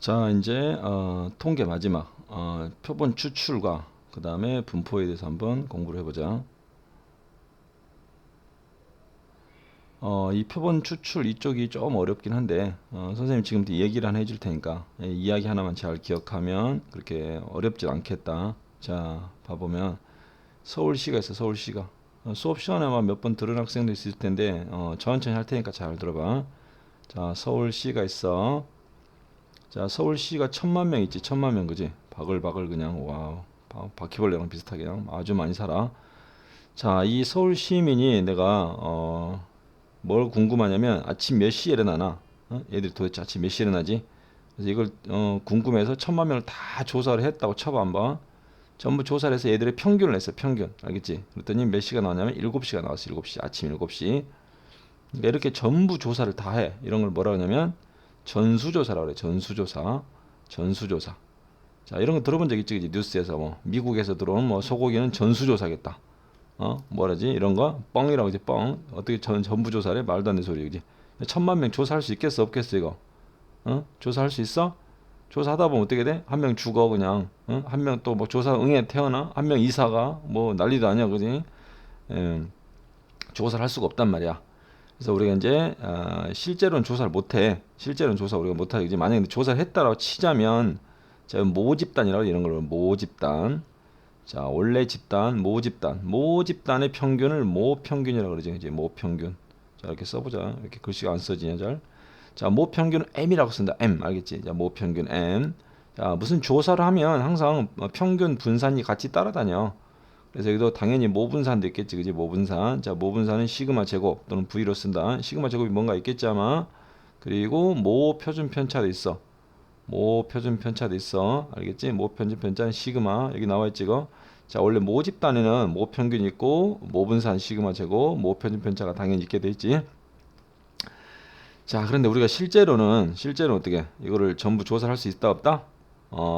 자, 이제 통계 마지막 표본 추출과 그 다음에 분포에 대해서 한번 공부를 해보자. 이 표본 추출 이쪽이 좀 어렵긴 한데 선생님 지금부터 얘기를 하나 해줄 테니까 이야기 하나만 잘 기억하면 그렇게 어렵지 않겠다. 자, 봐보면 서울시가 있어. 서울시가 수업 시간에만 몇 번 들은 학생도 있을 텐데 천천히 할 테니까 잘 들어봐. 자, 서울시가 있어. 자, 서울시가 1,000만 명 있지. 1,000만 명, 그지? 바글바글 그냥 와우, 바퀴벌레랑 비슷하게 그냥 아주 많이 살아. 자, 이 서울 시민이 내가 뭘 궁금하냐면 아침 몇 시에 일어나나? 얘들이 도대체 아침 몇 시에 일어나지? 그래서 이걸 궁금해서 1,000만 명을 다 조사를 했다고 쳐봐 한번. 전부 조사를 해서 얘들의 평균을 냈어. 평균, 알겠지? 그랬더니 몇 시가 나왔냐면 7시가 나왔어. 7시, 아침 7시. 그러니까 이렇게 전부 조사를 다 해. 이런 걸 뭐라 그러냐면 전수조사라고 그래. 전수조사. 전수조사. 자, 이런 거 들어본 적 있지, 그지? 뉴스에서 뭐 미국에서 들어온 뭐 소고기는 전수조사겠다. 뭐라지? 이런 거 뻥이라고 이제 뻥. 어떻게 전부 조사래? 말도 안 되는 소리, 그지? 1,000만 명 조사할 수 있겠어, 없겠어 이거? 조사할 수 있어? 조사하다 보면 어떻게 돼? 한 명 죽어 그냥. 한 명 또 뭐 조사 응에 태어나? 한 명 이사가 뭐 난리도 아니야, 그지? 조사를 할 수가 없단 말이야. 그래서 우리가 이제 실제로는 조사를 못해. 실제로는 조사 우리가 못하지. 이제 만약에 조사를 했다라고 치자면 자, 모집단이라고 이런 걸 모집단. 자, 원래 집단, 모집단. 모집단의 평균을 모평균이라고 그러지. 이제 모평균. 자, 이렇게 써보자. 이렇게 글씨가 안 써지냐 잘. 자, 모평균은 M이라고 쓴다. M, 알겠지? 자, 모평균 M. 자, 무슨 조사를 하면 항상 평균 분산이 같이 따라다녀. 그래서 여기도 당연히 모분산도 있겠지, 그지? 모분산. 자, 모분산은 시그마 제곱 또는 V로 쓴다. 시그마 제곱이 뭔가 있겠지 아마. 그리고 모 표준 편차도 있어. 모 표준 편차도 있어. 알겠지? 모 표준 편차는 시그마. 여기 나와 있지 이거. 자, 원래 모집단에는 모 평균 있고 모분산 시그마 제곱, 모 표준 편차가 당연히 있게 돼 있지. 자, 그런데 우리가 실제로는 어떻게 이거를 전부 조사할 수 있다 없다?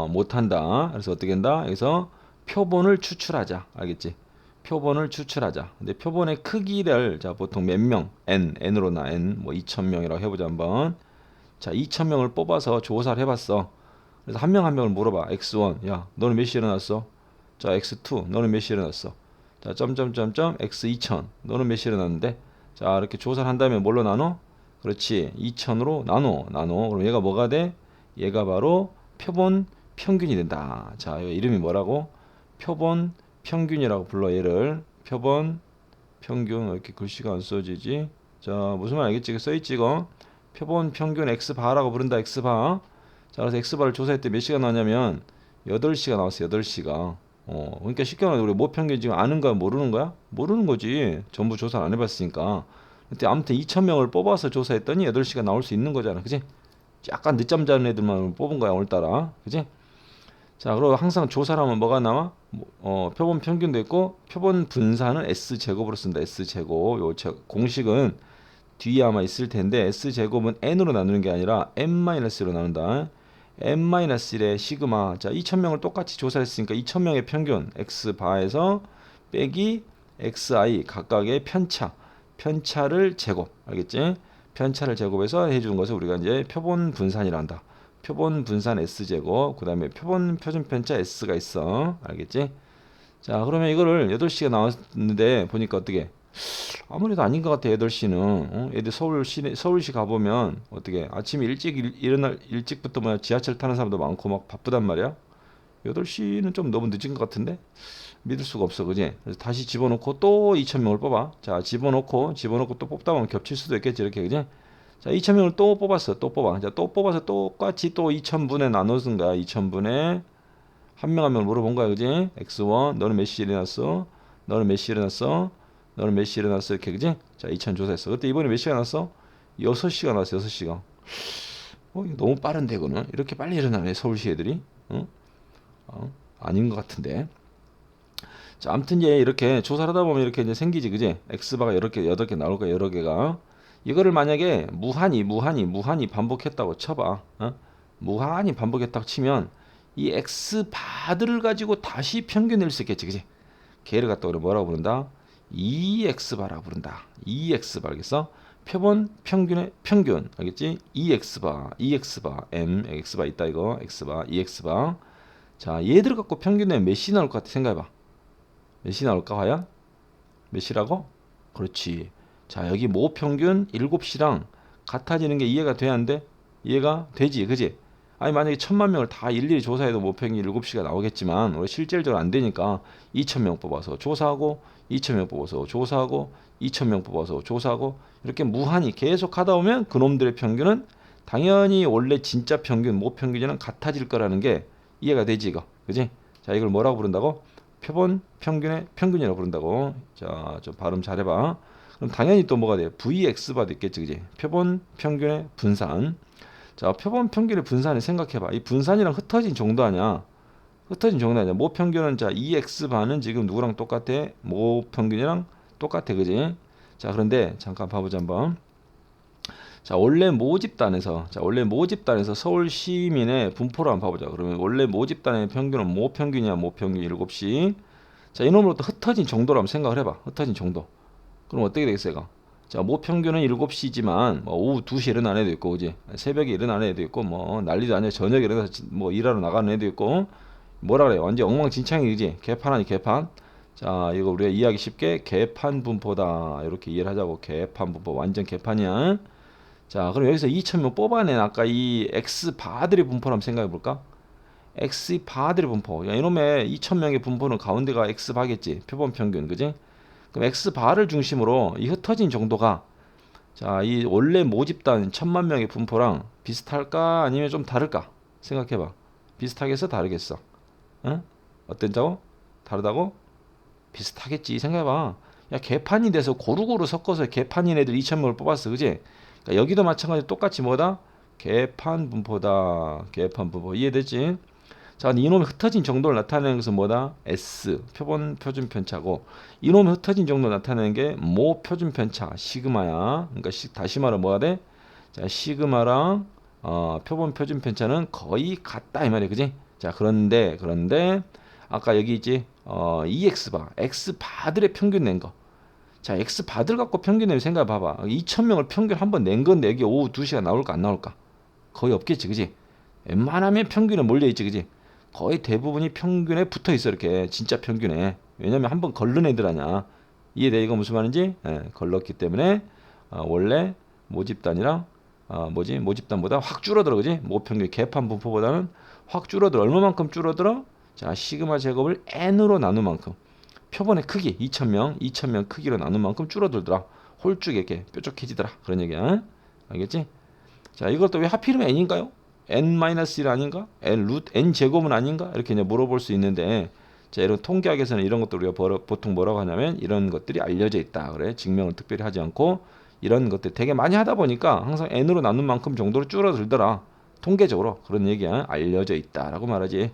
못한다. 그래서 어떻게 한다? 여기서 표본을 추출하자. 알겠지? 표본을 추출하자. 근데 표본의 크기를 자 보통 몇 명? n으로 나 n 뭐 2,000명이라고 해보자 한번. 자, 2,000명을 뽑아서 조사를 해봤어. 그래서 한 명 한 명을 물어봐. x1, 야, 너는 몇 시에 일어났어? 자, x2, 너는 몇 시에 일어났어? 자, 점점점점 x2000, 너는 몇 시에 일어났는데? 자, 이렇게 조사를 한 다음에 뭘로 나눠? 그렇지, 2000으로 나눠. 그럼 얘가 뭐가 돼? 얘가 바로 표본 평균이 된다. 자, 이름이 뭐라고? 표본 평균이라고 불러. 얘를 표본 평균. 이렇게 글씨가 안 써지지? 자, 무슨 말 알겠지? 써있지 이거? 표본 평균 x바라고 부른다. x바. 자, 그래서 x바를 조사할 때 몇 시가 나왔냐면 8시가 나왔어. 8시가. 그러니까 쉽게 말하면 우리 모평균 지금 아는 거야, 모르는 거야? 모르는 거지. 전부 조사를 안 해봤으니까. 근데 아무튼 2,000명을 뽑아서 조사했더니 8시가 나올 수 있는 거잖아. 그지? 약간 늦잠 자는 애들만 뽑은 거야, 오늘따라. 그지? 자, 그리고 항상 조사를 하면 뭐가 나와? 표본 평균도 있고, 표본 분산은 S제곱으로 쓴다. S제곱. 공식은 뒤에 아마 있을 텐데, S제곱은 N으로 나누는 게 아니라 N-로 나눈다. N-1의 시그마. 자, 2,000명을 똑같이 조사했으니까 2,000명의 평균, X바에서 빼기 XI 각각의 편차. 편차를 제곱. 알겠지? 편차를 제곱해서 해주는 것을 우리가 이제 표본 분산이라 한다. 표본 분산 S제곱, 그 다음에 표본 표준 편차 S가 있어. 알겠지? 자, 그러면 이거를 8시가 나왔는데 보니까 어떻게? 아무래도 아닌 것 같아. 8시는. 애들 서울시 가보면 어떻게 아침에 일찍 일어날 일찍부터 뭐 지하철 타는 사람도 많고 막 바쁘단 말이야. 8시는 좀 너무 늦은 것 같은데 믿을 수가 없어, 그지? 그래서 다시 집어넣고 또 2,000명을 뽑아. 자, 집어넣고 또 뽑다 보면 겹칠 수도 있겠지, 이렇게, 그지? 자, 2,000명을 또 뽑았어. 또 뽑아. 자, 또 뽑아서 똑같이 또 2,000분에 나눠준 거야. 2,000분에 한 명 한 명 물어본 거야, 그지? X1, 너는 몇 시에 일어났어? 너는 몇 시에 일어났어? 너는 몇 시에 일어났어? 이렇게, 그지? 자, 2,000 조사했어. 그때 이번에 몇 시가 났어? 6시가 났어. 6시가. 이거 너무 빠른데, 이거는. 이렇게 빨리 일어나네, 서울시 애들이. 어? 아닌 것 같은데. 자, 아무튼 이제 이렇게 조사를 하다 보면 이렇게 이제 생기지, 그지? X바가 여러 개, 8개 나올 거야, 여러 개가. 이거를 만약에 무한히 반복했다고 쳐봐. 무한히 반복했다고 치면 이 X바들을 가지고 다시 평균을 수 있겠지, 그지? 걔를 갖다 우리 뭐라고 부른다? EX바라고 부른다. EX바, 알겠어? 표본 평균의 평균 알겠지? EX바 M X바 있다 이거 X바 EX바. 자 얘들 갖고 평균 내면 몇이 나올 것 같아 생각해봐. 몇이 나올까 과연? 몇이라고? 그렇지. 자 여기 모 평균 7시랑 같아지는 게 이해가 돼야 안 돼? 이해가 되지 그지? 아니 만약에 1000만 명을 다 일일이 조사해도 모 평균 7시가 나오겠지만 우리 실질적으로 안 되니까 2000명 뽑아서 조사하고 2000명 뽑아서 조사하고 2000명 뽑아서 조사하고 이렇게 무한히 계속 하다 보면 그놈들의 평균은 당연히 원래 진짜 평균 모 평균이랑 같아질 거라는 게 이해가 되지 이거 그지? 자 이걸 뭐라고 부른다고? 표본 평균의 평균이라고 부른다고. 자 좀 발음 잘해봐. 그럼 당연히 또 뭐가 돼요? VX바도 있겠지 그지? 표본 평균의 분산. 자 표본 평균의 분산을 생각해봐. 이 분산이랑 흩어진 정도 아니야. 흩어진 정도 아니야. 모 평균은 자 EX바는 지금 누구랑 똑같아? 모 평균이랑 똑같아 그지? 자 그런데 잠깐 봐보자 한번. 자 원래 모집단에서 서울 시민의 분포를 한번 봐보자. 그러면 원래 모집단의 평균은 모 평균이야 모 평균 7시. 자 이놈으로 또 흩어진 정도로 한번 생각을 해봐. 흩어진 정도. 그럼 어떻게 되겠어 얘가? 자, 모 평균은 7시지만 뭐 오후 2시에 일어나는 애도 있고 그지? 새벽에 일어나는 애도 있고 뭐 난리도 아니야. 저녁에 일어나서 뭐 일하러 나가는 애도 있고 뭐라 그래? 완전 엉망진창이지. 개판 아니 개판. 자, 이거 우리가 이해하기 쉽게 개판 분포다. 이렇게 이해를 하자고. 개판 분포 완전 개판이야. 자, 그럼 여기서 2000명 뽑아낸 아까 이 X 바들의 분포를 한번 생각해 볼까? X 바들의 분포. 야, 이놈의 2000명의 분포는 가운데가 X 바겠지. 표본 평균. 그지? 그럼 X 바를 중심으로 이 흩어진 정도가 자, 이 원래 모집단 1000만 명의 분포랑 비슷할까 아니면 좀 다를까? 생각해 봐. 비슷하겠어? 다르겠어? 응? 어땠다고? 다르다고? 비슷하겠지. 생각해 봐. 야, 개판이 돼서 고루고루 섞어서 개판인 애들 2000명을 뽑았어. 그지? 그러니까 여기도 마찬가지로 똑같이 뭐다? 개판 분포다. 개판 분포. 이해되지? 자, 이놈의 흩어진 정도를 나타내는 것은 뭐다? S, 표본 표준 편차고 이놈의 흩어진 정도를 나타내는 게 모 표준 편차, 시그마야. 그러니까 다시 말하면 뭐가 돼? 자, 시그마랑 표본 표준 편차는 거의 같다 이 말이야. 그지? 자, 그런데 아까 여기 있지? EX바, X바들의 평균 낸 거. 자, X바들 갖고 평균 내면 생각해 봐봐. 2000명을 평균 한번 낸 건데 여기 오후 2시가 나올까 안 나올까? 거의 없겠지. 그지? 웬만하면 평균에 몰려 있지. 그지? 거의 대부분이 평균에 붙어 있어 이렇게 진짜 평균에. 왜냐면 한번 걸른 애들 아냐. 이해돼? 이거 무슨 말인지? 예, 걸렀기 때문에 원래 모집단이랑 모집단보다 확 줄어들어. 그지? 모평균 개판 분포보다는 확 줄어들어. 얼마만큼 줄어들어? 자 시그마 제곱을 n으로 나눈 만큼 표본의 크기 2000명 크기로 나눈 만큼 줄어들더라. 홀쭉에 이렇게 뾰족해지더라. 그런 얘기야. 알겠지? 자 이걸 또 왜 하필이면 n인가요? n-1 아닌가? n 제곱은 아닌가? 이렇게 이제 물어볼 수 있는데 자 이런 통계학에서는 이런 것들 우리가 보통 뭐라고 하냐면 이런 것들이 알려져 있다. 그래 증명을 특별히 하지 않고 이런 것들 되게 많이 하다 보니까 항상 n으로 나눈 만큼 정도로 줄어들더라. 통계적으로 그런 얘기야. 알려져 있다라고 말하지.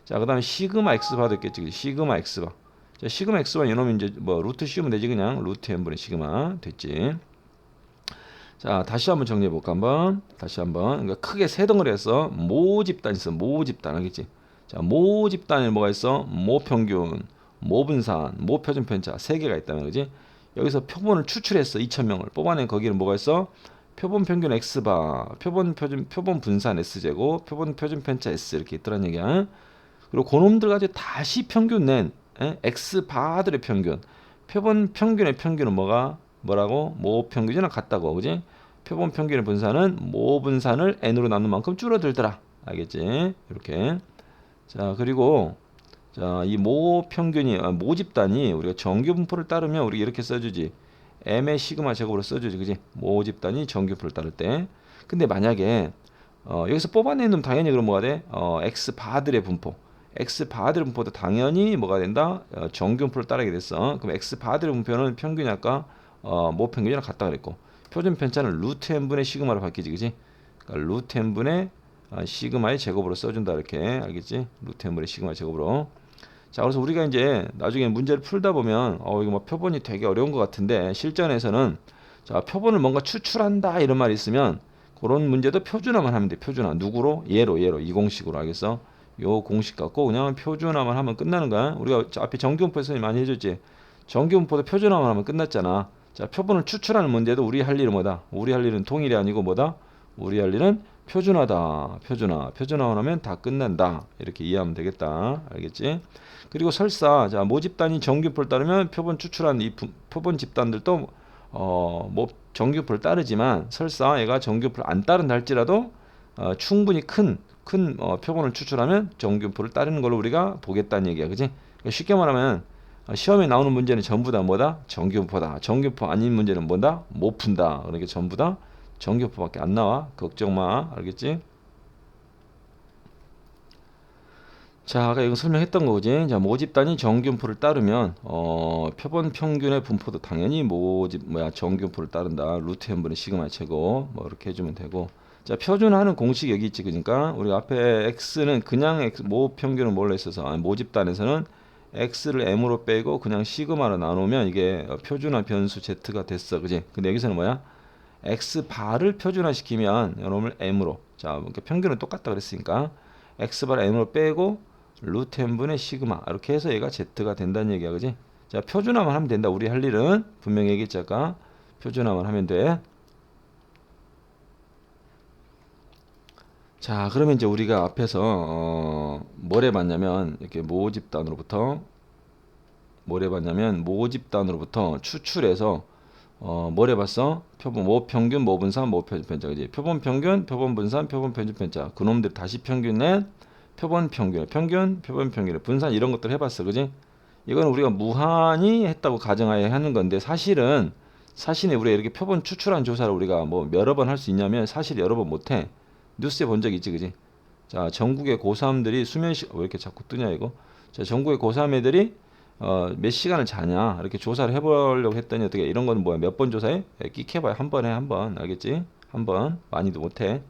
자 그다음에 시그마 x 바도 있겠지. 시그마 x 바. 자 시그마 x 바 이놈이 이제 뭐 루트 씌우면 되지 그냥 루트 n분의 시그마 됐지. 자 다시 한번 정리해 볼까 한번. 다시 한번. 그러니까 크게 세 덩어리에서 모집단 있어. 모집단 알겠지? 자 모집단에 뭐가 있어? 모평균, 모분산, 모표준 편차 세 개가 있다면 그지? 여기서 표본을 추출했어. 2000명을 뽑아낸 거기는 뭐가 있어? 표본 평균 x바, 표본 분산 s제곱, 표본 표준 편차 s 이렇게 있더란 얘기야. 그리고 그놈들 가지고 다시 평균 낸 x바들의 평균, 표본 평균의 평균은 뭐라고? 모 평균이랑 같다고 그지? 표본 평균의 분산은 모 분산을 n으로 나눈 만큼 줄어들더라. 알겠지? 이렇게. 자 그리고 자 이 모 평균이 모집단이 우리가 정규 분포를 따르면 우리 이렇게 써주지. m의 시그마 제곱으로 써주지. 그지? 모집단이 정규 분포를 따를 때. 근데 만약에 여기서 뽑아낸 놈 당연히 그럼 뭐가 돼? x 바들의 분포. x 바들의 분포도 당연히 뭐가 된다? 정규 분포를 따르게 됐어. 그럼 x 바들의 분포는 평균이 아까 모 평균이랑 같다 그랬고 표준 편차는 루트 n분의 시그마로 바뀌지. 그지? 그러니까 루트 n분의 시그마의 제곱으로 써준다 이렇게. 알겠지? 루트 n분의 시그마 제곱으로. 자 그래서 우리가 이제 나중에 문제를 풀다 보면 이거 뭐 표본이 되게 어려운 것 같은데 실전에서는 자 표본을 뭔가 추출한다 이런 말이 있으면 그런 문제도 표준화만 하면 돼. 표준화. 누구로? 얘로 이 공식으로. 알겠어? 요 공식 갖고 그냥 표준화만 하면 끝나는 거야. 우리가 앞에 정규분포에서 많이 해줬지. 정규분포도 표준화만 하면 끝났잖아. 자, 표본을 추출하는 문제도 우리 할 일은 뭐다? 우리 할 일은 통일이 아니고 뭐다? 우리 할 일은 표준화다. 표준화만 하면 다 끝난다. 이렇게 이해하면 되겠다. 알겠지? 그리고 설사 자, 모집단이 정규표를 따르면 표본 추출한 이 표본 집단들도 뭐 정규표를 따르지만 설사 얘가 정규표를 안 따른다 할지라도 충분히 큰 표본을 추출하면 정규표를 따르는 걸로 우리가 보겠다는 얘기야. 그지? 그러니까 쉽게 말하면 시험에 나오는 문제는 전부 다 뭐다? 정규표다. 정규표 아닌 문제는 뭐다? 못 푼다. 그러니까 전부 다 정규표밖에 안 나와. 걱정 마. 알겠지? 자, 아까 이거 설명했던 거지. 자, 모집단이 정규표를 따르면 표본 평균의 분포도 당연히 정규표를 따른다. 루트 n분의 시그마 최고. 뭐 이렇게 해주면 되고. 자, 표준화는 공식 여기 있지. 그러니까 우리가 앞에 x는 그냥 모 평균을 몰래 있어서 모집단에서는 x를 m으로 빼고 그냥 시그마로 나누면 이게 표준화 변수 z가 됐어. 그지? 근데 여기서는 뭐야? x 바를 표준화시키면 여러분을 m으로. 자, 그러니까 평균은 똑같다 그랬으니까 x 바를 m으로 빼고 루트 n분의 시그마 이렇게 해서 얘가 z가 된다는 얘기야. 그지? 자, 표준화만 하면 된다. 우리 할 일은 분명히 얘기했지 아까. 표준화만 하면 돼. 자, 그러면 이제 우리가 앞에서 뭘 해봤냐면 이렇게 모집단으로부터 추출해서 뭘 해봤어? 표본 모평균 모분산 모편집편차. 그지? 표본 평균 표본 분산 표본 편집편차. 그놈들 다시 평균에 표본 평균의 분산 이런 것들 해봤어. 그지? 이건 우리가 무한히 했다고 가정하에 하는 건데 사실은 우리가 이렇게 표본 추출한 조사를 우리가 뭐 여러 번 할 수 있냐면 사실 여러 번 못해. 뉴스에 본 적 있지. 그지? 자, 전국의 고3들이 왜 이렇게 자꾸 뜨냐 이거. 자, 전국의 고3 애들이 몇 시간을 자냐 이렇게 조사를 해보려고 했더니 어떻게 이런 건 뭐야? 몇 번 조사해? 끽 해봐야 한 번에 한 번. 알겠지? 한 번. 많이도 못해.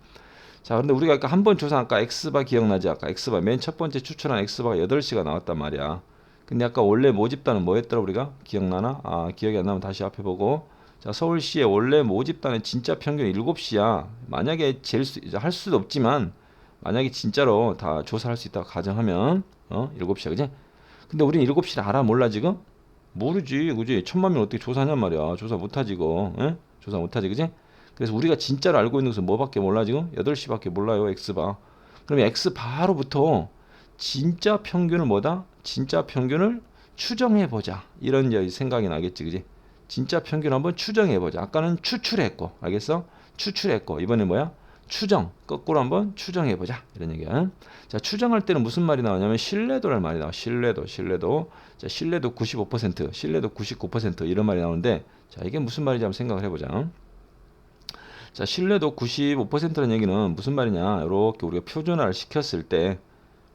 자, 그런데 우리가 아까 한 번 조사 아까 x바 기억나지? 아까 x바 맨 첫 번째 추출한 x바가 8시가 나왔단 말이야. 근데 아까 원래 모집단은 뭐 했더라 우리가? 기억나나? 아, 기억이 안 나면 다시 앞에 보고. 자, 서울시의 원래 모집단은 진짜 평균 7시야. 만약에 할 수도 없지만 만약에 진짜로 다 조사할 수 있다고 가정하면 7시야. 그지? 근데 우린 7시를 알아 몰라 지금? 모르지. 그지? 1000만 명 어떻게 조사하냔 말이야. 조사 못하지 이거. 에? 조사 못하지. 그지? 그래서 우리가 진짜로 알고 있는 것은 뭐밖에 몰라 지금? 8시밖에 몰라요. x바. 그러면 x바로부터 진짜 평균을 뭐다? 진짜 평균을 추정해 보자. 이런 생각이 나겠지. 그지? 진짜 평균 한번 추정해 보자. 아까는 추출했고. 알겠어? 추출했고. 이번에 뭐야? 추정. 거꾸로 한번 추정해 보자. 이런 얘기야. 자, 추정할 때는 무슨 말이 나오냐면 신뢰도라는 말이 나와. 신뢰도. 자, 신뢰도 95%, 신뢰도 99% 이런 말이 나오는데 자, 이게 무슨 말인지 한번 생각을 해 보자. 자, 신뢰도 95%라는 얘기는 무슨 말이냐? 이렇게 우리가 표준화를 시켰을 때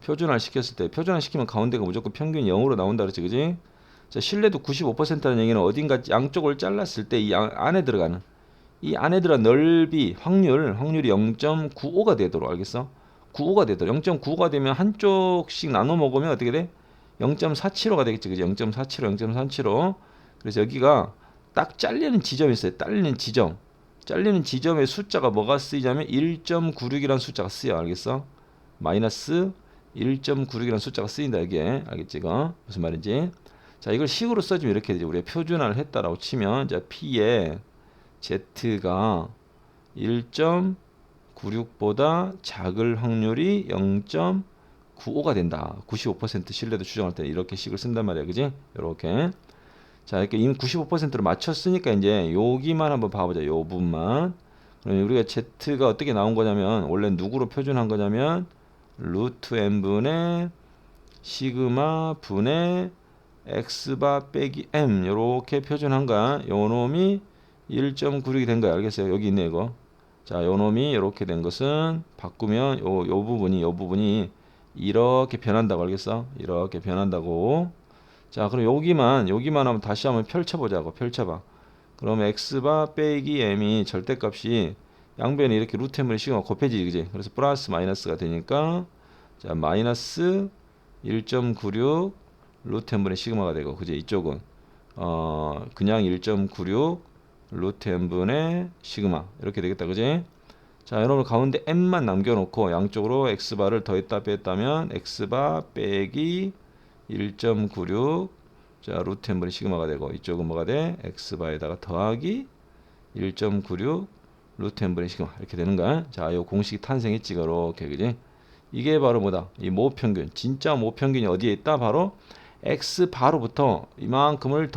표준화시키면 가운데가 무조건 평균 0으로 나온다 그랬지. 그지? 자, 신뢰도 95%라는 얘기는 어딘가 양쪽을 잘랐을 때 이 안에 들어가는 넓이 확률이 0.95가 되도록. 알겠어? 95가 되도록. 0.95가 되면 한쪽씩 나눠 먹으면 어떻게 돼? 0.475가 되겠지. 그지? 0.475. 그래서 여기가 딱 잘리는 지점이 있어요. 잘리는 지점의 숫자가 뭐가 쓰이냐면 1.96이라는 숫자가 쓰여. 알겠어? 마이너스 1.96이라는 숫자가 쓰인다. 이게 알겠지? 이거 무슨 말인지. 자, 이걸 식으로 써주면 이렇게 되죠. 우리가 표준화를 했다라고 치면 자, P에 Z가 1.96보다 작을 확률이 0.95가 된다. 95% 신뢰도 추정할 때 이렇게 식을 쓴단 말이야. 그지? 이렇게. 자, 이렇게 이미 95%로 맞췄으니까 이제 여기만 한번 봐보자. 요 부분만. 그럼 우리가 Z가 어떻게 나온 거냐면 원래 누구로 표준한 거냐면 루트 n분의 시그마 분의 x바 빼기 m 요렇게 표준한 거야. 요 놈이 1.96이 된 거야. 알겠어요? 여기 있네 이거. 자, 요 놈이 이렇게 된 것은 바꾸면 요 부분이 이렇게 변한다고. 알겠어? 이렇게 변한다고. 자, 그럼 여기만 한번 다시 한번 펼쳐보자고. 펼쳐봐. 그럼 x바 빼기 m이 절대값이 양변에 이렇게 루트 n분의 시그마 곱해지지. 그지? 그래서 플러스 마이너스가 되니까 자, 마이너스 1.96 루트 n분의 시그마가 되고. 그지? 이쪽은 그냥 1.96 루트 n분의 시그마 이렇게 되겠다. 그지? 자, 여러분 가운데 n만 남겨놓고 양쪽으로 x바를 더했다 뺐다면 x바 빼기 1.96. 자, 루트 n분의 시그마가 되고 이쪽은 뭐가 돼? x바에다가 더하기 1.96 루트 n분의 시그마 이렇게 되는 거야. 자, 요 공식이 탄생했지, 그렇게, 그지? 이게 바로 뭐다? 이 모평균. 진짜 모평균이 어디에 있다? 바로 x 바로부터 이만큼을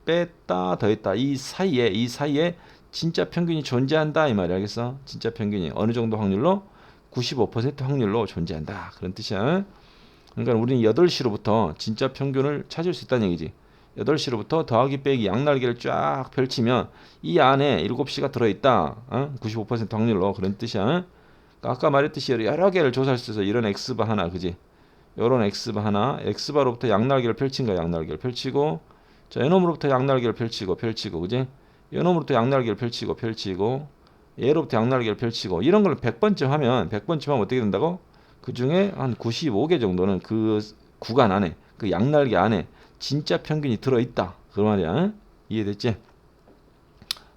뺐다 이 사이에 진짜 평균이 존재한다 이 말이야. 알겠어? 진짜 평균이 어느 정도 확률로 95% 확률로 존재한다 그런 뜻이야. 그러니까 우리는 8시로부터 진짜 평균을 찾을 수 있다는 얘기지. 8시로부터 더하기 빼기 양날개를 쫙 펼치면 이 안에 7시가 들어있다. 95% 확률로 그런 뜻이야. 그러니까 아까 말했듯이 여러 개를 조사할 수 있어서 이런 x바 하나, 그지? 요런 x바 하나, x바로부터 양날개를 펼친 거야. 양날개를 펼치고, 자, 요놈으로부터 양날개를 펼치고, 그지? 요놈으로부터 양날개를 펼치고, 얘로부터 양날개를 펼치고, 이런 걸 100번쯤 하면 어떻게 된다고? 그 중에 한 95개 정도는 그 구간 안에, 그 양날개 안에 진짜 평균이 들어있다. 그 말이야. 이해됐지?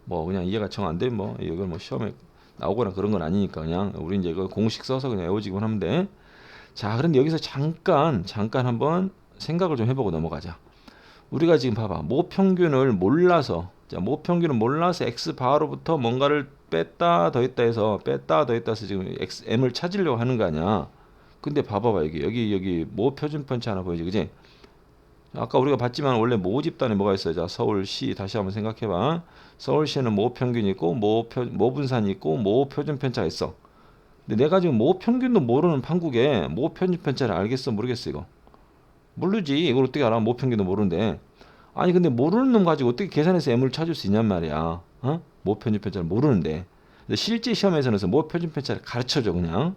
뭐, 그냥 이해가 정 안 되면 뭐, 이걸 뭐 시험에 나오거나 그런 건 아니니까 그냥 우리 이제 이거 공식 써서 그냥 외워지기만 하면 돼. 자, 그런데 여기서 잠깐 한번 생각을 좀 해보고 넘어가자. 우리가 지금 봐봐, 모평균을 몰라서 x 바로부터 뭔가를 뺐다 더했다 해서 지금 m을 찾으려고 하는 거 아니야. 근데 봐봐봐, 여기 모표준 편차 하나 보이지, 그지? 아까 우리가 봤지만 원래 모집단에 뭐가 있어요? 자, 서울시 다시 한번 생각해봐. 서울시에는 모평균이 있고 모분산이 있고 모표준 편차가 있어. 근데 내가 지금 모평균도 모르는 판국에 모표준 편차를 알겠어 모르겠어? 이거 모르지. 이걸 어떻게 알아? 모평균도 모르는데. 아니 근데 모르는 놈 가지고 어떻게 계산해서 m을 찾을 수 있냔 말이야. 모표준 편차를 모르는데. 근데 실제 시험에서는 모표준 편차를 가르쳐줘 그냥.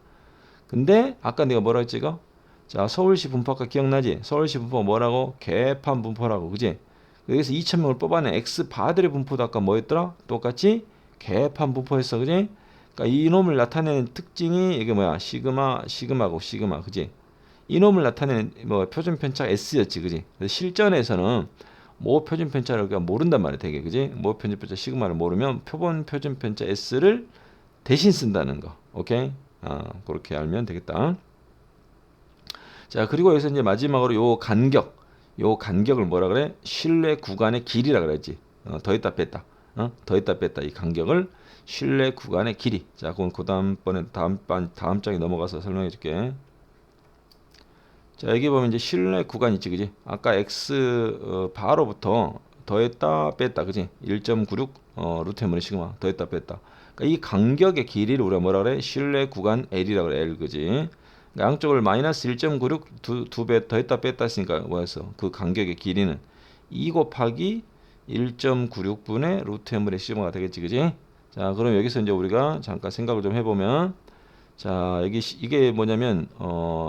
근데 아까 내가 뭐라 했지 이거? 자, 서울시 분포 아까 기억나지? 서울시 분포가 뭐라고? 개판 분포라고, 그지? 여기서 2,000명을 뽑아낸 x 바들의 분포도 아까 뭐였더라? 똑같이 개판 분포였어, 그지? 그러니까 이놈을 나타내는 특징이 이게 뭐야? 시그마고 시그마, 그지? 이놈을 나타내는 뭐 표준 편차 s였지, 그지? 실전에서는 모 표준 편차를 그러니까 모른단 말이야, 되게, 그지? 모 표준 편차 시그마를 모르면 표준 편차 s를 대신 쓴다는 거, 오케이? 그렇게 알면 되겠다. 자, 그리고 여기서 이제 마지막으로 요 간격을 뭐라 그래? 신뢰 구간의 길이라 그랬지. 더했다 뺐다. 더했다 뺐다 이 간격을 신뢰 구간의 길이. 자, 그건 다음 장에 넘어가서 설명해 줄게. 자, 여기 보면 이제 신뢰 구간 있지, 그지? 아까 x 바로부터 더했다 뺐다, 그지? 1.96 루트 n분의 시그마 더했다 뺐다. 그러니까 이 간격의 길이를 우리가 뭐라 그래? 신뢰 구간 L이라 그래, L, 그지? 양쪽을 마이너스 1.96 두 배 더했다 뺐다 했으니까 뭐였어? 그 간격의 길이는 2 곱하기 1.96분의 루트 n분의 시그마가 되겠지, 그지? 자, 그럼 여기서 이제 우리가 잠깐 생각을 좀 해보면, 자, 이게 뭐냐면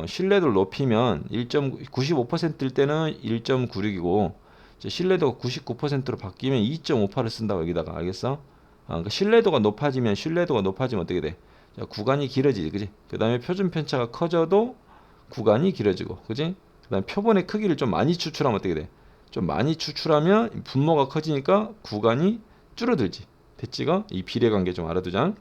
신뢰도를 높이면 95%일 때는 1.96이고 신뢰도가 99%로 바뀌면 2.58을 쓴다고 여기다가, 알겠어? 그러니까 신뢰도가 높아지면 어떻게 돼? 자, 구간이 길어지지, 그지? 그 다음에 표준 편차가 커져도 구간이 길어지고, 그지? 그 다음에 표본의 크기를 좀 많이 추출하면 어떻게 돼? 좀 많이 추출하면 분모가 커지니까 구간이 줄어들지. 됐지가? 이 비례관계 좀 알아두자.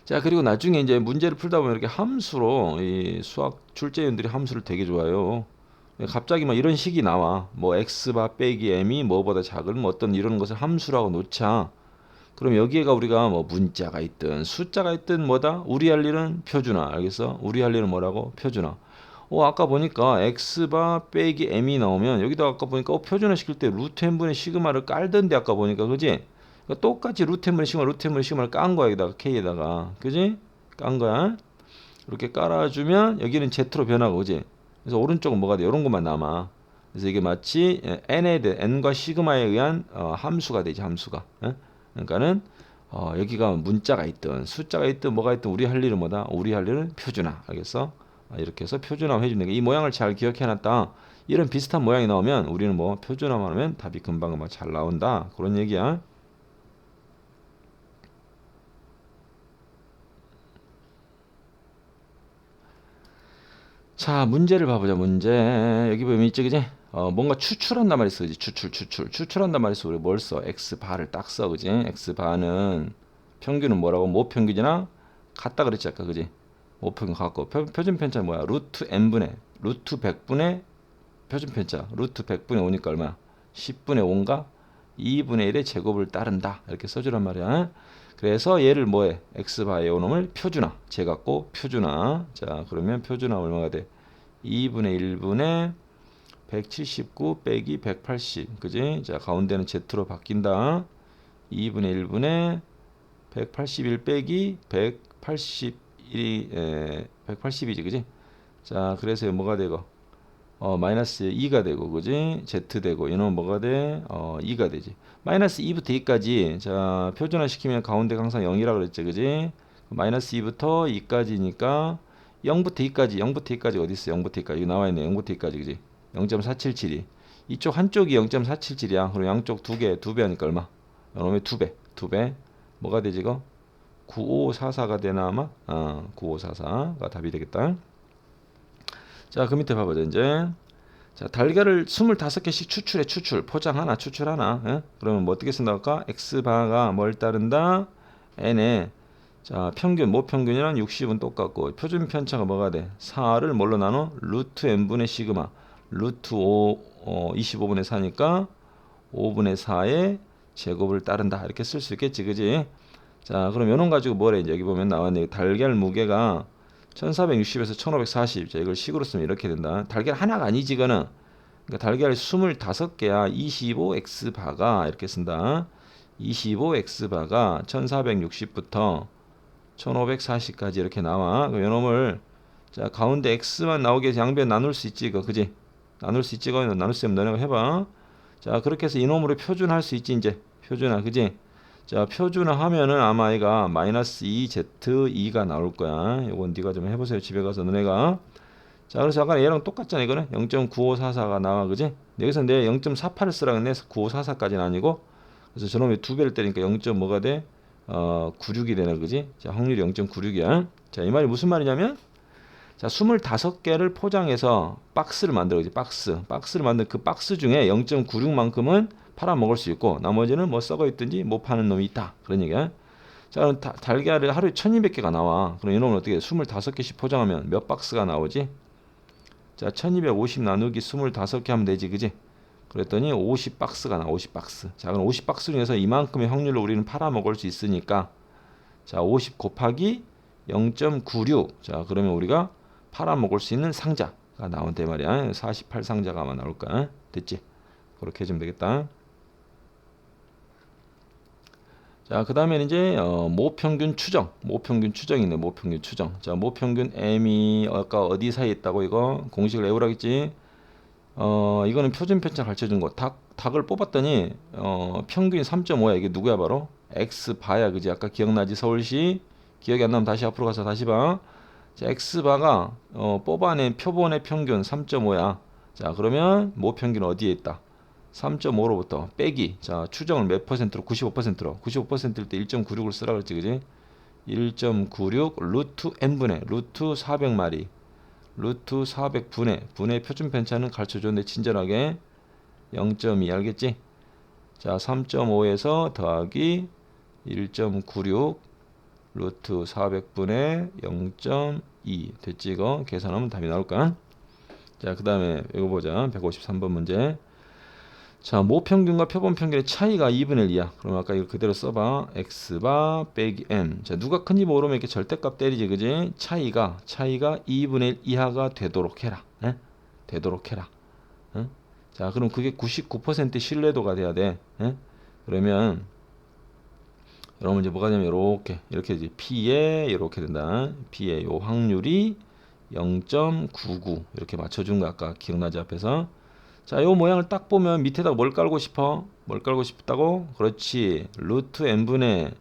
자, 그리고 나중에 이제 문제를 풀다 보면 이렇게 함수로 이 수학 출제위원들이 함수를 되게 좋아해요. 갑자기 막 이런 식이 나와. 뭐 x바 빼기 m이 뭐보다 작은 뭐 어떤 이런 것을 함수라고 놓자. 그럼 여기에가 우리가 뭐 문자가 있든 숫자가 있든 뭐다? 우리 할 일은 표준화. 알겠어? 우리 할 일은 뭐라고? 표준화. 아까 보니까 x바 빼기 m이 나오면 여기다 아까 보니까 표준화 시킬 때 루트 n분의 시그마를 깔던데 아까 보니까, 그지? 그러니까 똑같이 루트 n분의 시그마를 깐 거야. 여기다가 k에다가, 그지? 깐 거야. 이렇게 깔아주면 여기는 z로 변하고, 그지? 그래서 오른쪽은 뭐가 돼? 이런 것만 남아. 그래서 이게 마치 n과 시그마에 의한 함수가 되지, 함수가. 그러니까는 여기가 문자가 있든 숫자가 있든 뭐가 있든 우리 할 일은 뭐다? 우리 할 일은 표준화. 알겠어? 이렇게 해서 표준화 해주는 게 이 모양을 잘 기억해놨다. 이런 비슷한 모양이 나오면 우리는 뭐 표준화만 하면 답이 금방 잘 나온다. 그런 얘기야. 자, 문제를 봐보자. 문제 여기 보면 있지, 그지? 뭔가 추출한단 말이 있어, 그지? 추출한단 말이 있어. 우리 뭘 써? x바를 딱 써, 그지? x바는 평균은 뭐라고? 모평균이나 같다 그랬지 아까, 그지? 모평균 같고 표준 편차는 뭐야? 루트 100분의 표준 편차 루트 100분의 5니까 얼마야? 10분의 5인가? 2분의 1의 제곱을 따른다. 이렇게 써주란 말이야. 그래서 얘를 뭐해? x바의 요놈을 표준화. 재갖고 표준화. 자, 그러면 표준화 얼마가 돼? 2분의 1분의 179 빼기 180. 그지? 자, 가운데는 z로 바뀐다. 2분의 1분의 181 빼기 181이 180이지. 그지? 자, 그래서 뭐가 되고? 마이너스 2가 되고, 그지? z 되고, 이놈은 뭐가 돼? 2가 되지. 마이너스 2부터 2까지. 자, 표준화 시키면 가운데가 항상 0이라 그랬지, 그지? 마이너스 2부터 2까지니까 0부터 2까지, 0부터 2까지 어디 있어? 0부터 2까지. 여기 나와 있네. 0부터 2까지, 그지? 0.477이. 이쪽 한쪽이 0.477이야. 그럼 양쪽 두 배 하니까 얼마? 이놈의 두 배. 뭐가 되지, 이거? 9544가 되나, 아마? 9544가 답이 되겠다. 자, 그 밑에 봐보자, 이제. 자, 달걀을 25개씩 추출해, 포장 하나, 추출 하나. 예? 그러면 뭐 어떻게 쓴다고 할까? x바가 뭘 따른다? n에. 자, 평균, 모평균이랑 60은 똑같고, 표준 편차가 뭐가 돼? 4를 뭘로 나눠? 루트 n분의 시그마. 루트 25분의 4니까 5분의 4의 제곱을 따른다. 이렇게 쓸 수 있겠지, 그지? 자, 그럼 요놈 가지고 뭐래? 이제 여기 보면 나왔네. 달걀 무게가 1460에서 1540. 자, 이걸 식으로 쓰면 이렇게 된다. 달걀 하나가 아니지, 이거는. 그러니까 달걀 25개야. 25x바가 이렇게 쓴다. 25x바가 1460부터 1540까지 이렇게 나와. 그럼 요놈을 자, 가운데 x만 나오게 해서 양변 나눌 수 있지, 이거. 그지? 나눌 수 있지, 이거. 나눌 수 있으면 너네가 해봐. 자, 그렇게 해서 이놈으로 표준할 수 있지, 이제. 표준화, 그지? 자, 표준화 하면은 아마 얘가 마이너스 2z2가 나올 거야. 이건 네가 좀 해보세요. 집에 가서 너네가. 자, 그래서 아까 얘랑 똑같잖아. 이거는 0.9544가 나와, 그지? 여기서 내 0.48을 쓰라고 했네. 9544까지는 아니고. 그래서 저놈이 두 배를 때리니까 0. 뭐가 돼? 96이 되네, 그지? 자, 확률이 0.96이야. 자, 이 말이 무슨 말이냐면, 자, 25개를 포장해서 박스를 만들어, 그지? 박스를 만든 그 박스 중에 0.96만큼은 팔아 먹을 수 있고, 나머지는 뭐 썩어 있든지 못 파는 놈이 있다. 그런 얘기야. 자, 그럼 달걀을 하루에 1200개가 나와. 그럼 이놈은 어떻게 해? 25개씩 포장하면 몇 박스가 나오지? 자, 1250 나누기 25개 하면 되지, 그지? 그랬더니 50박스가 나와. 50박스. 자, 그럼 50박스 중에서 이만큼의 확률로 우리는 팔아 먹을 수 있으니까, 자, 50 곱하기 0.96. 자, 그러면 우리가 팔아 먹을 수 있는 상자가 나온대 말이야. 48상자가 아마 나올까? 됐지? 그렇게 해주면 되겠다. 자, 그 다음에 이제 모평균 추정이 있네. 모평균 추정. 자, 모평균 m이 아까 어디 사이에 있다고 이거 공식을 외우라겠지. 이거는 표준 편차 가르쳐준 거. 닭을 뽑았더니 평균이 3.5야. 이게 누구야? 바로 x바야, 그지? 아까 기억나지? 서울시. 기억이 안 나면 다시 앞으로 가서 다시 봐. 자, x바가 뽑아낸 표본의 평균 3.5야. 자, 그러면 모평균 어디에 있다? 3.5로부터 빼기. 자, 추정을 몇 퍼센트로? 95%로. 95%일 때 1.96을 쓰라 그랬지, 그지? 1.96 루트 n분의 루트 400마리. 루트 400분의 표준 편차는 가르쳐줬는데 친절하게 0.2 알겠지? 자, 3.5에서 더하기 1.96 루트 400분의 0.2 됐지? 이거 계산하면 답이 나올까? 자, 그 다음에 이거 보자. 153번 문제. 자, 모평균과 표본평균의 차이가 2분의 1이야. 그럼 아까 이거 그대로 써봐. x바 빼기 n. 자, 누가 큰지 모르면 이렇게 절대값 때리지, 그지? 차이가 2분의 1 이하가 되도록 해라. 에? 되도록 해라. 에? 자, 그럼 그게 99% 신뢰도가 돼야 돼. 에? 그러면 여러분 이제 뭐가 되냐면 이렇게 이제 p에 이렇게 된다. p의 요 확률이 0.99 이렇게 맞춰준 거 아까 기억나지 앞에서. 자, 요 모양을 딱 보면 밑에다가 뭘 깔고 싶어? 뭘 깔고 싶다고? 그렇지. 루트 n분의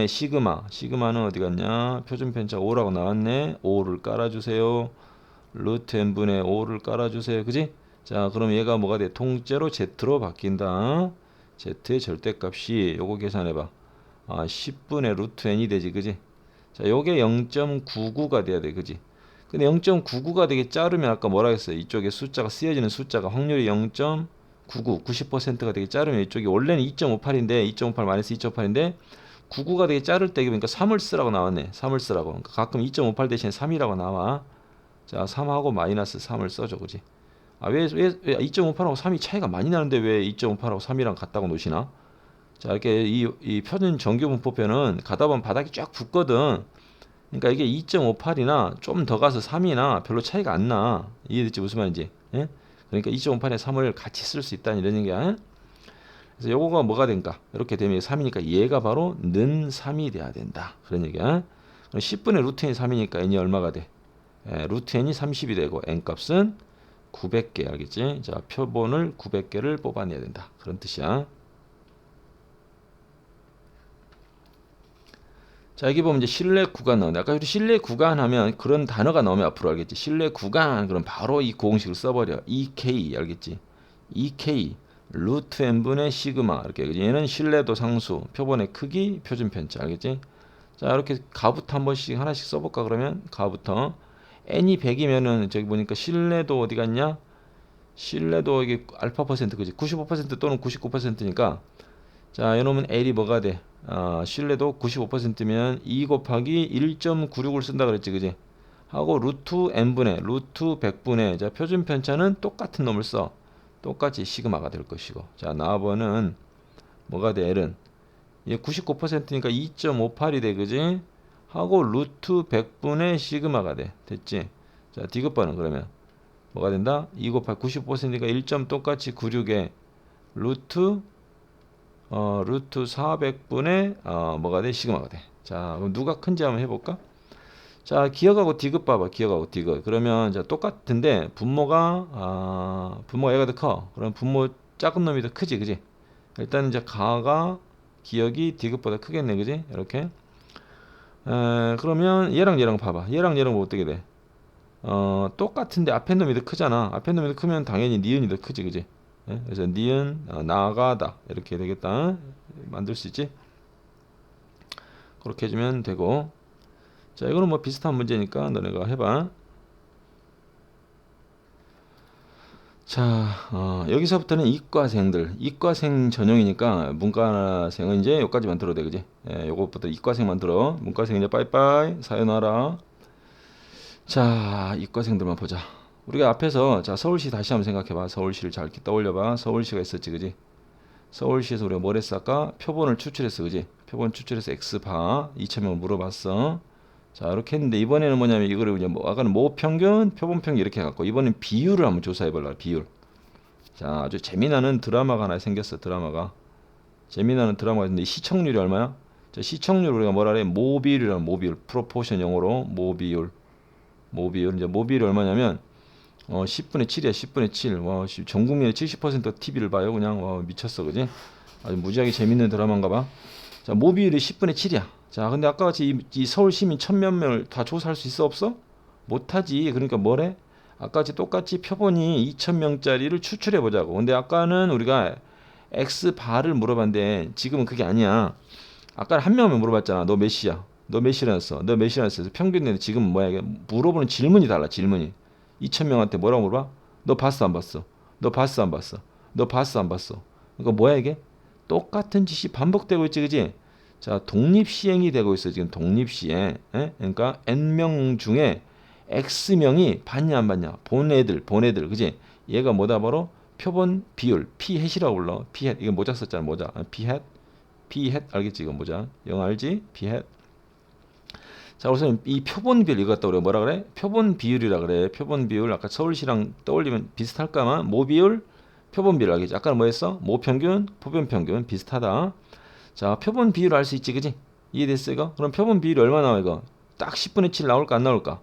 시그마. 시그마는 어디 갔냐? 표준 편차 5라고 나왔네. 5를 깔아주세요. 루트 n분의 5를 깔아주세요. 그지? 자, 그럼 얘가 뭐가 돼? 통째로 z로 바뀐다. z의 절대값이 요거 계산해봐. 10분의 루트 n이 되지, 그지? 자, 요게 0.99가 돼야 돼, 그지? 근데 0.99가 되게 자르면 아까 뭐라 했어요? 이쪽에 숫자가 쓰여지는 숫자가 확률이 0.99, 90%가 되게 자르면 이쪽이 원래는 2.58인데 2.58 마이너스 2.8인데 99가 되게 자를 때 그러니까 3을 쓰라고 나왔네. 3을 쓰라고. 그러니까 가끔 2.58 대신에 3이라고 나와. 자, 3하고 마이너스 3을 써줘, 그지? 왜 2.58하고 3이 차이가 많이 나는데 왜 2.58하고 3이랑 같다고 놓으시나? 자, 이렇게 이 표준 정규 분포표는 가다 보면 바닥이 쫙 붙거든. 그러니까 이게 2.58이나 좀 더 가서 3이나 별로 차이가 안 나. 이해됐지? 무슨 말인지? 예? 그러니까 2.58에 3을 같이 쓸 수 있다 이런 얘기야. 그래서 요거가 뭐가 된가? 이렇게 되면 3이니까 얘가 바로 는 3이 돼야 된다. 그런 얘기야. 10분의 루트 n 3이니까 n이 얼마가 돼? 루트 n이 30이 되고 n 값은 900개 알겠지? 자, 표본을 900개를 뽑아내야 된다. 그런 뜻이야. 자, 여기 보면 이제 실내 구간 나오네. 아까 우리 실내 구간 하면 그런 단어가 나오면 앞으로 알겠지? 실내 구간 그럼 바로 이 공식을 써버려. EK 알겠지? EK 루트 n분의 시그마 이렇게. 얘는 실내도 상수, 표본의 크기, 표준 편차 알겠지? 자, 이렇게 가부터 한 번씩 하나씩 써볼까 그러면 가부터 n이 100이면은 저기 보니까 실내도 어디 갔냐? 실내도 이게 알파 퍼센트 그지? 95% 또는 99%니까 자, 이놈은 L이 뭐가 돼? 신뢰도 95%면 2 곱하기 1.96을 쓴다 그랬지 그지? 하고 루트 n분의 루트 100분의 자, 표준 편차는 똑같은 놈을 써. 똑같이 시그마가 될 것이고. 자, 나번은 뭐가 돼? L은 얘 99%니까 2.58이 돼 그지? 하고 루트 100분의 시그마가 돼. 됐지? 자, 디귿번은 그러면 뭐가 된다? 2 곱하기 95%니까 1. 똑같이 96에 루트 400분의 뭐가 돼? 시그마가 돼. 자, 그럼 누가 큰지 한번 해볼까? 자, 기억하고 디귿 봐봐. 기억하고 디귿. 그러면 자, 똑같은데 분모가 얘가 더 커. 그럼 분모 작은 놈이 더 크지, 그지? 일단 이제 가가 기억이 디귿보다 크겠네, 그지? 이렇게. 그러면 얘랑 얘랑 봐봐. 얘랑 얘랑 뭐 어떻게 돼? 똑같은데 앞에 놈이 더 크잖아. 앞에 놈이 더 크면 당연히 니은이 더 크지, 그지? 그래서 니은 나가다 이렇게 되겠다. 만들 수 있지? 그렇게 해주면 되고. 자, 이거는 뭐 비슷한 문제니까 너네가 해봐. 자, 여기서부터는 이과생 전용이니까 문과생은 이제 여기까지만 들어도 돼, 그지? 요것부터 이과생만 들어. 문과생 이제 빠이빠이 사요나라. 자, 이과생들만 보자. 우리가 앞에서 자, 서울시 다시 한번 생각해봐. 서울시를 잘 떠올려봐. 서울시가 있었지, 그지? 서울시에서 우리가 뭘 했어? 아까 표본을 추출했어, 그지? 표본 추출해서 X바 2,000명을 물어봤어. 자, 이렇게 했는데 이번에는 뭐냐면 이거를 그냥 아까는 모평균, 표본평균 이렇게 해갖고 이번엔 비율을 한번 조사해볼라. 비율. 자, 아주 재미나는 드라마가 하나 생겼어. 재미나는 드라마가 있는데 시청률이 얼마야? 자, 시청률 우리가 뭐라 그래? 모비율이라는 모비율. 프로포션 영어로 모비율. 이제 모비율이 얼마냐면 10분의 7이야. 10분의 7. 와, 전 국민의 70% TV를 봐요. 그냥 와, 미쳤어. 그지? 아주 무지하게 재밌는 드라마인가 봐. 자, 모비율이 10분의 7이야. 자, 근데 아까 같이 이 서울 시민 1000몇 명을 다 조사할 수 있어 없어? 못하지. 그러니까 뭐래? 아까 같이 똑같이 표본이 2000명짜리를 추출해 보자고. 근데 아까는 우리가 X 바를 물어봤는데 지금은 그게 아니야. 아까는 한 명만 물어봤잖아. 너 몇 시야? 너 몇 시라였어? 너 몇 시라였어? 평균 내는 지금 뭐야 이게 물어보는 질문이 달라. 질문이. 2000명한테 뭐라고 물어봐? 너 봤어 안 봤어? 너 봤어 안 봤어? 너 봤어 안 봤어? 그러니까 뭐야 이게? 똑같은 짓이 반복되고 있지, 그지? 자, 독립시행이 되고 있어 지금 독립시행. 그러니까 n명 중에 x명이 봤냐 안 봤냐? 본 애들, 그지? 얘가 뭐다 바로 표본 비율, p햇이라고 불러. p햇. 이거 모자 썼잖아, 모자. p햇 알겠지? 이거 모자. 영어 알지? p햇. 자, 우선 이 표본 비율 이거 갖다 우리가 뭐라 그래? 표본 비율이라 그래. 표본 비율. 아까 서울시랑 떠올리면 비슷할까만 모비율, 표본 비율 알겠지? 아까는 뭐 했어? 모평균, 표본 평균 비슷하다. 자, 표본 비율 알 수 있지, 그지? 이해됐어 이거? 그럼 표본 비율이 얼마 나와 이거? 딱 10분의 7 나올까 안 나올까?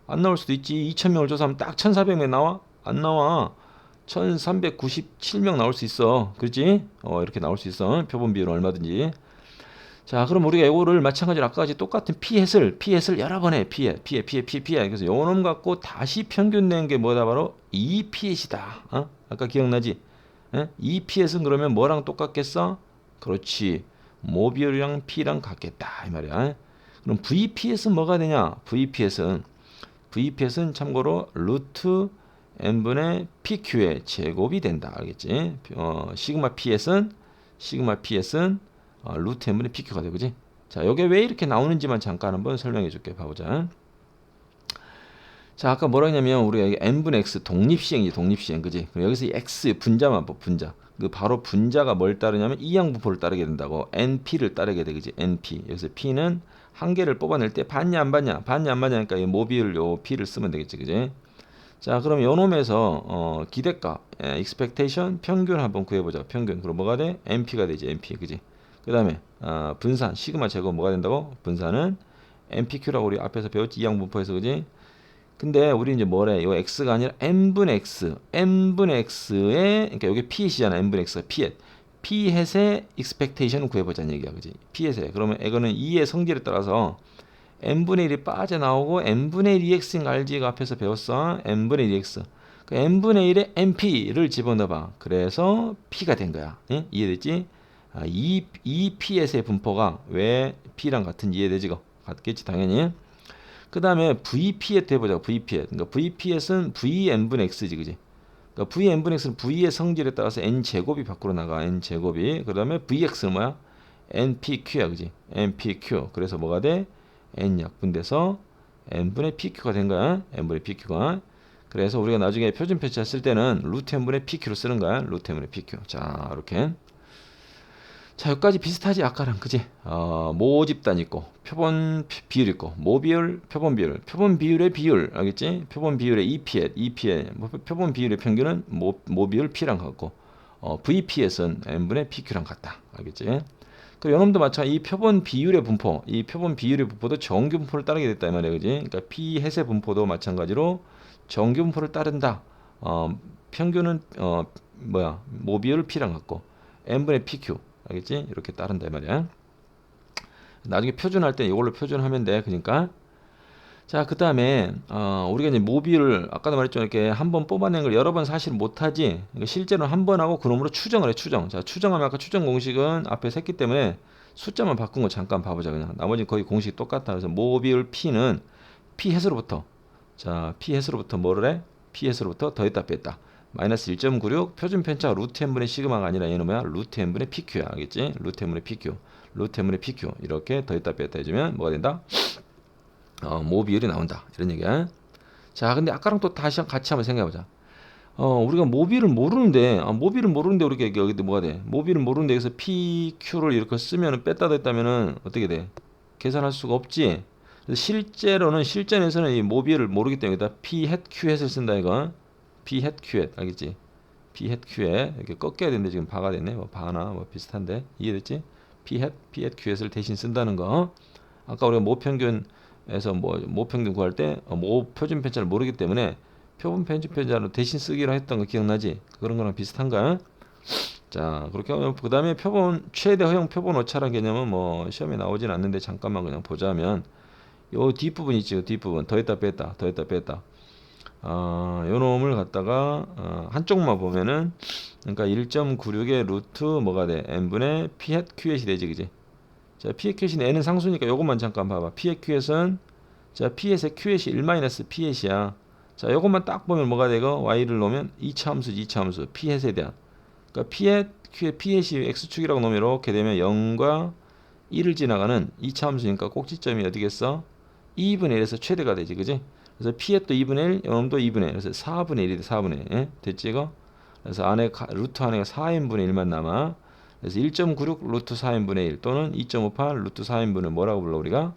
안 나올 수도 있지. 2000명을 조사하면 딱 1400명 나와? 안 나와. 1397명 나올 수 있어. 그렇지? 이렇게 나올 수 있어. 표본 비율은 얼마든지. 자, 그럼 우리가 이거를 마찬가지로 아까까지 똑같은 p햇을 여러 번 해. p햇. 그래서 요놈 갖고 다시 평균 낸 게 뭐다 바로 2p햇이다. 아까 기억나지? 2p햇은 그러면 뭐랑 똑같겠어? 그렇지. 모비율이랑 p랑 같겠다 이 말이야. 그럼 vps는 뭐가 되냐? vps는 참고로 루트 n분의 pq의 제곱이 된다. 알겠지? 시그마 ps는 루트 n분의 pq가 되고, 그지? 자, 요게 왜 이렇게 나오는지만 잠깐 한번 설명해 줄게. 봐보자. 자, 아까 뭐라 했냐면 우리가 여기 n분의 x 독립시행이지, 독립시행, 그지? 그럼 여기서 이 x 분자만 봐, 분자. 그 바로 분자가 뭘 따르냐면 이항분포를 따르게 된다고. np를 따르게 돼, 그지? np. 여기서 p는 한 개를 뽑아낼 때 받냐 안 받냐, 받냐 안 받냐니까 이 모비율 요 p를 쓰면 되겠지, 그지? 자, 그럼 요 놈에서 기대값, expectation, 평균 한번 구해보자. 평균. 그럼 뭐가 돼? np가 되지, np, 그지? 그 다음에 분산, 시그마 제곱 뭐가 된다고? 분산은 npq라고 우리 앞에서 배웠지, 이항분포에서, 그지? 근데 우리 이제 뭐래? 요 x가 아니라 n분의 x, n분의 x의, 그러니까 여기 p이잖아, n분의 x가 p햇. p햇의 expectation을 구해보자는 얘기야, 그지? p햇의. 그러면 이거는 2의 성질에 따라서 n분의 1이 빠져나오고 n분의 1 ex인 거 알지? 이거 앞에서 배웠어. n분의 1 x. 그 n분의 1에 np를 집어넣어봐. 그래서 p가 된 거야. 예? 이해됐지? 이 p햇의 분포가 왜 p랑 같은지 이해되지? 같겠지, 당연히. 그 다음에 VP햇 해보자. VP햇. 그러니까 VP햇은 VN분의 X지, 그지? 그러니까 VN분의 X는 V의 성질에 따라서 N제곱이 밖으로 나가. N제곱이. 그 다음에 VX는 뭐야? NPQ야, 그지? NPQ. 그래서 뭐가 돼? N약분돼서 N분의 PQ가 된 거야. N분의 PQ가. 그래서 우리가 나중에 표준 표시할 쓸 때는 루트 N분의 PQ로 쓰는 거야. 루트 N분의 PQ. 자, 이렇게. 자, 여기까지 비슷하지 아까랑, 그지? 모집단 있고 표본 비율 있고 모비율, 표본 비율, 표본 비율의 비율, 알겠지? 표본 비율의 EP의 표본 비율의 평균은 모비율 P랑 같고 VP에서는 n분의 PQ랑 같다, 알겠지? 그리고 요놈도 마찬가지. 이 표본 비율의 분포, 이 표본 비율의 분포도 정규 분포를 따르게 됐다 이 말이야, 그지? 그러니까 P 햇의 분포도 마찬가지로 정규 분포를 따른다. 평균은 모비율 P랑 같고 n분의 PQ, 알겠지? 이렇게 따른다 이 말이야. 나중에 표준할 때 이걸로 표준하면 돼. 그러니까 자, 그 다음에 우리가 이제 모비율을 아까도 말했죠. 이렇게 한 번 뽑아낸 걸 여러 번 사실 못하지. 그러니까 실제로는 한 번 하고 그놈으로 추정을 해. 추정. 자, 추정하면 아까 추정 공식은 앞에 했기 때문에 숫자만 바꾼 거 잠깐 봐보자. 그냥 나머지는 거의 공식이 똑같다. 그래서 모비율 P는 P 햇으로부터, 자, P 햇으로부터 뭐를 해? P 햇으로부터 더했다 뺐다. 마이너스 1.96 표준 편차가 루트 n분의 시그마가 아니라 얘는 뭐야? 루트 n분의 PQ야. 알겠지? 루트 n분의 PQ. 루트 n분의 PQ. 이렇게 더했다 뺐다 해주면 뭐가 된다? 모비율이 나온다. 이런 얘기야. 자, 근데 아까랑 또 다시 같이 한번 생각해보자. 우리가 모비율을 모르는데, 우리가 여기 뭐가 돼? 모비율을 모르는데 여기서 PQ를 이렇게 쓰면 뺐다 댔다면은 어떻게 돼? 계산할 수가 없지? 그래서 실제로는, 실전에서는 이 모비율을 모르기 때문에 여기다 P 햇 Q 햇을 쓴다 이거. P 햇 Q 햇, 알겠지? P 햇 Q 햇 이렇게 꺾여야 되는데 지금 바가 됐네. 뭐 바나 뭐 비슷한데 이해됐지? P 햇 Q 햇을 대신 쓴다는 거. 아까 우리가 모평균에서 모평균 구할 때 모표준 편차를 모르기 때문에 표본 편집 편차로 대신 쓰기로 했던 거 기억나지? 그런 거랑 비슷한 거야. 자, 그렇게 하면 그 다음에 표본 최대 허용 표본 오차라는 개념은 뭐 시험에 나오진 않는데 잠깐만 그냥 보자면 요 뒷부분 있지, 요 뒷부분 더했다 뺐다 요 놈을 갖다가 한쪽만 보면은 그러니까 1.96의 루트 뭐가 돼? n분의 p 햇 q 햇이 되지, 그지? 자, p 햇 q 햇이 n은 상수니까 요것만 잠깐 봐봐. p 햇 q 햇은 자, p 햇의 q 햇이 1 마이너스 p 햇이야. 자, 요것만 딱 보면 뭐가 되고 y를 놓으면 2차 함수지, 2차 함수 p 햇에 대한. 그러니까 p 햇 q 햇 p 햇이 x축이라고 놓으면 이렇게 되면 0과 1을 지나가는 2차 함수니까 꼭지점이 어디겠어? 2분의 1에서 최대가 되지, 그지? 그래서 P햇도 2분의 1, 요놈도 2분의 1, 그래서 4분의 1이 돼, 4분의 1. 예? 됐지, 이거? 그래서 루트 안에 4n분의 1만 남아. 그래서 1.96 루트 4n분의 1 또는 2.58 루트 4n분을 뭐라고 불러, 우리가?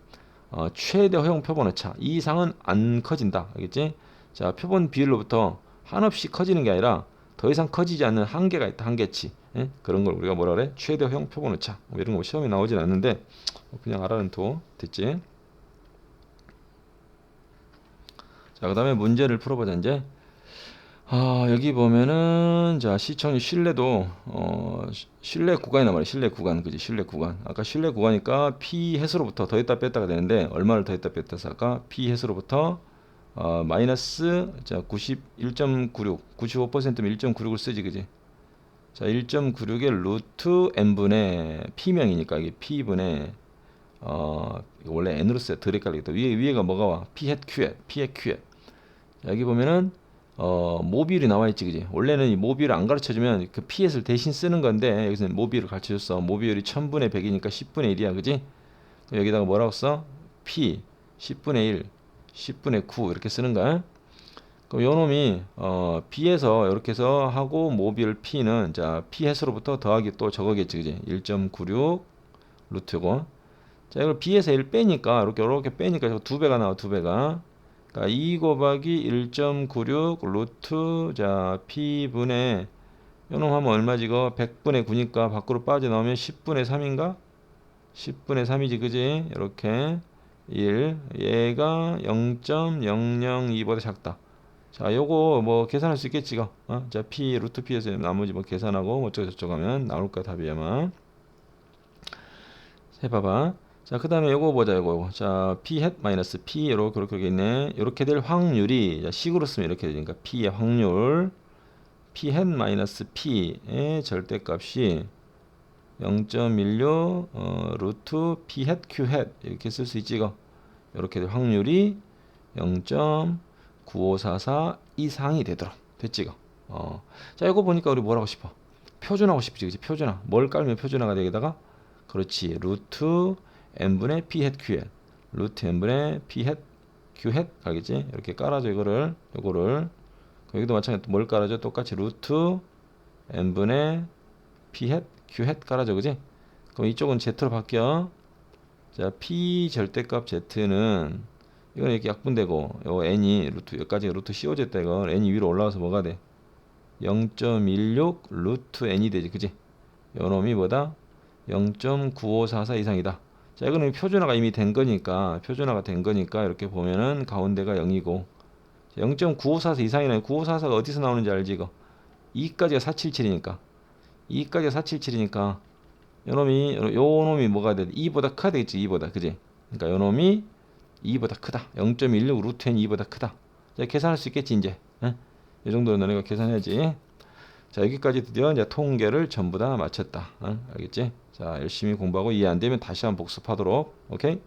최대 허용 표본 오차. 이 이상은 안 커진다. 알겠지? 자, 표본 비율로부터 한없이 커지는 게 아니라 더 이상 커지지 않는 한계가 있다, 한계치. 예? 그런 걸 우리가 뭐라 그래? 최대 허용 표본 오차. 뭐 이런 거 시험에 나오진 않는데, 그냥 알아는 둬. 됐지? 자, 그 다음에 문제를 풀어보자, 이제. 여기 보면은, 자, 시청률 신뢰도, 신뢰 구간이란 말이야. 신뢰 구간. 그지? 신뢰 구간. 아까 신뢰 구간이니까 P 햇으로부터 더했다 뺐다가 되는데, 얼마를 더했다 뺐다 해서 아까 P 햇으로부터, 마이너스, 자, 91.96, 95%면 1.96을 쓰지, 그지? 자, 1.96의 루트 n분의 P명이니까 이게 P분의, 이거 원래 n으로 써야 덜 헷갈리겠다. 위에가 뭐가 와? P 햇 Q 햇, P 햇 Q 햇. 여기 보면은 모비율이 나와 있지, 그지? 원래는 이 모비율을 안 가르쳐주면 그 P햇을 대신 쓰는 건데 여기서는 모비율을 가르쳐줬어. 모비율이 1000분의 100이니까 10분의 1이야, 그지? 여기다가 뭐라고 써? P 10분의 1 10분의 9 이렇게 쓰는 거야. 그럼 요 놈이 b에서 이렇게 해서 하고 모빌 p는 자 p 해수로부터 더하기 또 저거겠지 그지 1.96 루트고 자 이걸 b에서 1 빼니까 이렇게 빼니까 저거 2배가 나와 2배가 그러니까 2 곱하기 1.96 루트 자 p분의 요놈 하면 얼마지 이거 100분의 9니까 밖으로 빠져나오면 10분의 3인가 10분의 3이지 그지 이렇게 1 얘가 0.002보다 작다. 자, 요거 뭐 계산할 수 있겠지, 이거. 자, p 루트 p에서 나머지 뭐 계산하고 뭐 어쩌고 저쩌고 하면 나올 거야, 답이 아마. 해봐봐. 자, 그 다음에 요거 보자, 요거. 자, p hat 마이너스 p 요렇게 있네. 요렇게 될 확률이 자, 식으로 쓰면 이렇게 되니까 p의 확률 p hat 마이너스 p의 절대값이 0.16 루트 p hat q hat 이렇게 쓸 수 있지, 이거. 요렇게 될 확률이 0.9544 이상이 되도록 됐지 이거. 자 이거 보니까 우리 뭐라고 싶어 표준하고 싶지 그치 표준화 뭘 깔면 표준화가 되게다가 그렇지 루트 n분의 p hat q hat 루트 n분의 p hat q hat 가겠지 이렇게 깔아줘 이거를 요거를 여기도 마찬가지로 뭘 깔아줘 똑같이 루트 n분의 p hat q hat 깔아줘 그지 그럼 이쪽은 z로 바뀌어 자 p 절대값 z는 이건 이렇게 약분되고 요 n이 루트 여기까지 루트 COZ 다 이거 n이 위로 올라와서 뭐가 돼? 0.16 루트 n이 되지 그지? 요 놈이 뭐다? 0.9544 이상이다. 자 이거는 표준화가 이미 된 거니까 이렇게 보면은 가운데가 0이고 0.9544 이상이라는 9544가 어디서 나오는지 알지 이거? 2까지가 477이니까 2까지가 477이니까 요 놈이 뭐가 돼? 2보다 커야 되겠지 2보다 그지? 그러니까 요 놈이 2보다 크다. 0.16 루트 n 2보다 크다. 자, 계산할 수 있겠지 이제. 응? 이 정도는 너네가 계산해야지. 자 여기까지 드디어 이제 통계를 전부 다 마쳤다. 응? 알겠지? 자 열심히 공부하고 이해 안 되면 다시 한번 복습하도록. 오케이?